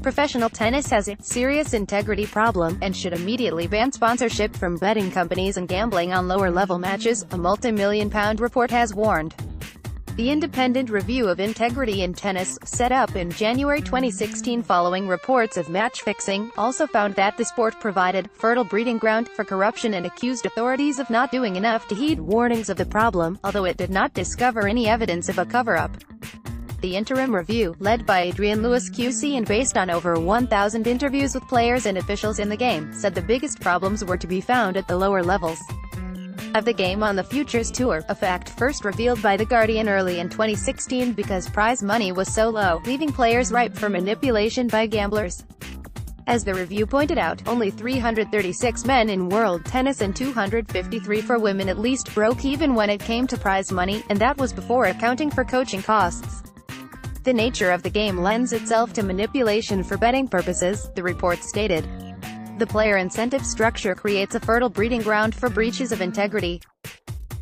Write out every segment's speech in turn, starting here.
Professional tennis has a serious integrity problem, and should immediately ban sponsorship from betting companies and gambling on lower-level matches, a multi-million-pound report has warned. The independent review of integrity in tennis, set up in January 2016 following reports of match fixing, also found that the sport provided fertile breeding ground for corruption and accused authorities of not doing enough to heed warnings of the problem, although it did not discover any evidence of a cover-up. The interim review, led by Adrian Lewis QC and based on over 1,000 interviews with players and officials in the game, said the biggest problems were to be found at the lower levels of the game on the Futures Tour, a fact first revealed by The Guardian early in 2016 because prize money was so low, leaving players ripe for manipulation by gamblers. As the review pointed out, only 336 men in world tennis and 253 for women at least broke even when it came to prize money, and that was before accounting for coaching costs. The nature of the game lends itself to manipulation for betting purposes, the report stated. The player incentive structure creates a fertile breeding ground for breaches of integrity.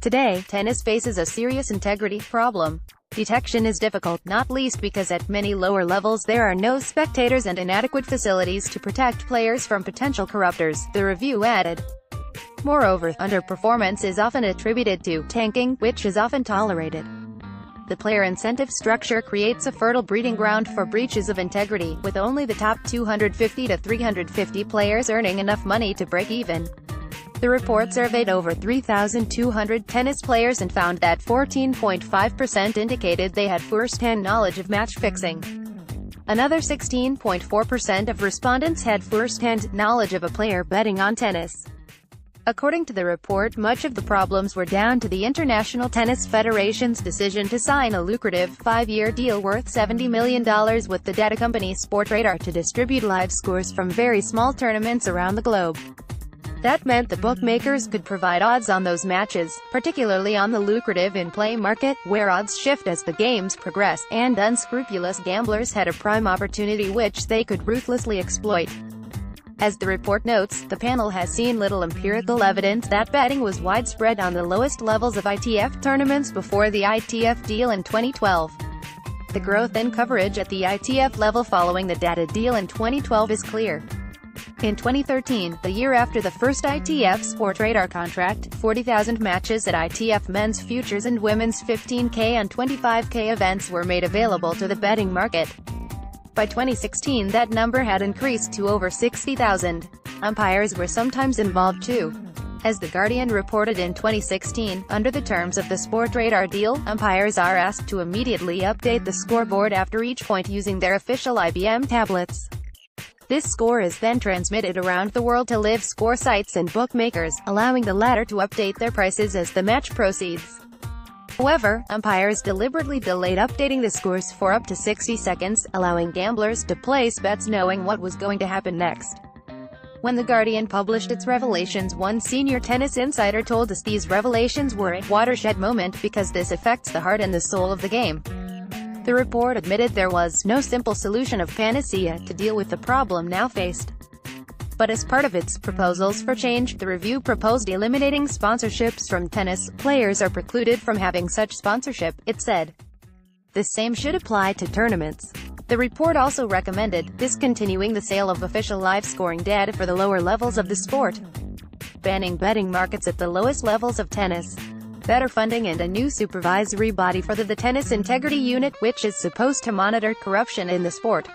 Today, tennis faces a serious integrity problem. Detection is difficult, not least because at many lower levels there are no spectators and inadequate facilities to protect players from potential corruptors, the review added. Moreover, underperformance is often attributed to tanking, which is often tolerated. The player incentive structure creates a fertile breeding ground for breaches of integrity, with only the top 250 to 350 players earning enough money to break even. The report surveyed over 3,200 tennis players and found that 14.5% indicated they had first-hand knowledge of match fixing. Another 16.4% of respondents had first-hand knowledge of a player betting on tennis. According to the report, much of the problems were down to the International Tennis Federation's decision to sign a lucrative 5-year deal worth $70 million with the data company Sportradar to distribute live scores from very small tournaments around the globe. That meant the bookmakers could provide odds on those matches, particularly on the lucrative in-play market, where odds shift as the games progress, and unscrupulous gamblers had a prime opportunity which they could ruthlessly exploit. As the report notes, the panel has seen little empirical evidence that betting was widespread on the lowest levels of ITF tournaments before the ITF deal in 2012. The growth in coverage at the ITF level following the data deal in 2012 is clear. In 2013, the year after the first ITF Sportradar contract, 40,000 matches at ITF men's futures and women's 15K and 25K events were made available to the betting market. By 2016 that number had increased to over 60,000. Umpires were sometimes involved too. As The Guardian reported in 2016, under the terms of the Sportradar deal, umpires are asked to immediately update the scoreboard after each point using their official IBM tablets. This score is then transmitted around the world to live score sites and bookmakers, allowing the latter to update their prices as the match proceeds. However, umpires deliberately delayed updating the scores for up to 60 seconds, allowing gamblers to place bets knowing what was going to happen next. When The Guardian published its revelations, one senior tennis insider told us these revelations were a watershed moment because this affects the heart and the soul of the game. The report admitted there was no simple solution of panacea to deal with the problem now faced. But as part of its proposals for change, the review proposed eliminating sponsorships from tennis. Players are precluded from having such sponsorship, it said. The same should apply to tournaments. The report also recommended discontinuing the sale of official live scoring data for the lower levels of the sport, banning betting markets at the lowest levels of tennis, better funding and a new supervisory body for the Tennis Integrity Unit, which is supposed to monitor corruption in the sport.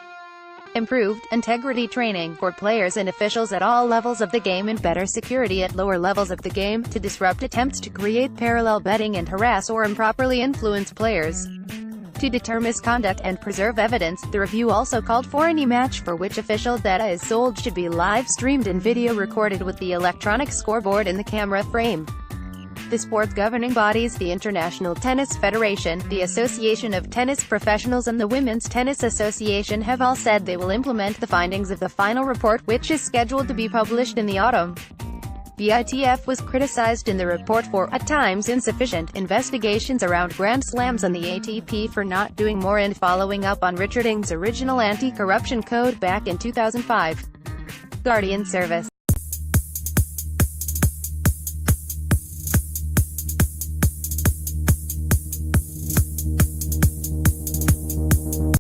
Improved integrity training for players and officials at all levels of the game and better security at lower levels of the game, to disrupt attempts to create parallel betting and harass or improperly influence players. To deter misconduct and preserve evidence, the review also called for any match for which official data is sold should be live-streamed and video recorded with the electronic scoreboard in the camera frame. The sport's governing bodies, the International Tennis Federation, the Association of Tennis Professionals and the Women's Tennis Association have all said they will implement the findings of the final report, which is scheduled to be published in the autumn. The ITF was criticized in the report for, at times, insufficient investigations around Grand Slams and the ATP for not doing more and following up on Richard Ng's original anti-corruption code back in 2005. Guardian Service.